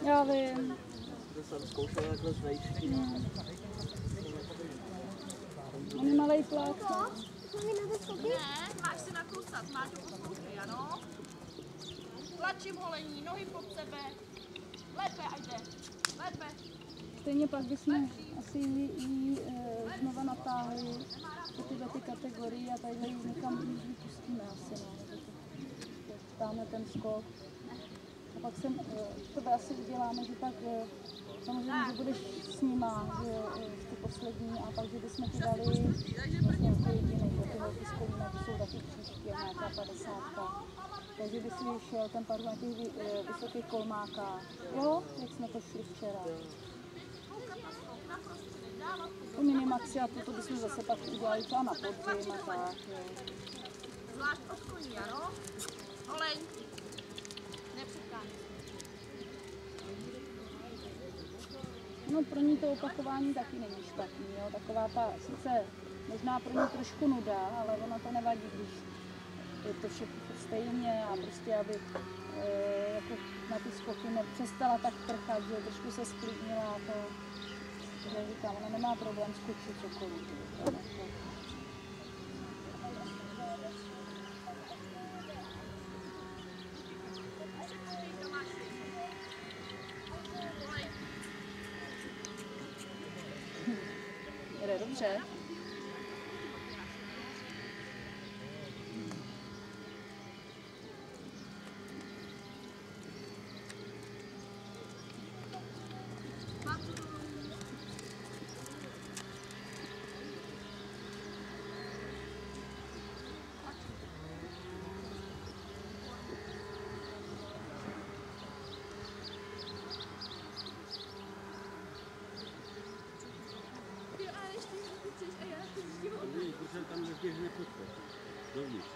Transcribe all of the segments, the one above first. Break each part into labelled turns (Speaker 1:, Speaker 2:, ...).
Speaker 1: Já vím.
Speaker 2: To jsem zkoušel takhle z vejšky.
Speaker 1: On je malej plák.
Speaker 3: Ne, máš si nakousat, máš ho poslouchej, ano? Tlačím holení, nohy pod sebe. Lépe, ať jde. Lépe.
Speaker 1: Stejně pak bychom asi jí znova natáhli do tyhle ty kategorii a tadyhle ji někam vypustíme asi, no. Dáme ten skok. A pak to asi uděláme, že pak samozřejmě, že budeš s nima, že ty poslední, a pak, že bychom ti dali vlastně ty jediný, že ty holky z Kolína, to jsou taky příští, nějaká 50. Takže by si šel ten pár na těch vysokých kolmákách, jo, jak jsme to šli včera. U minimaxiatu to bychom zase pak udělali třeba na podzim a tak, jo.
Speaker 3: Zvlášť od koní, ano? Oleň. Nepřekáň.
Speaker 1: No pro ní to opakování taky není špatný, jo. Taková ta, sice možná pro ní trošku nuda, ale ona to nevadí, když je to všechno stejně a prostě aby jako na ty skoky nepřestala tak prchat, že trošku se sklidnila a to, že říkám, ona nemá problém skočit cokoliv. Jde dobře.
Speaker 4: Protože tam neběhne půjde. Dovnitř.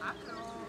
Speaker 3: Akro.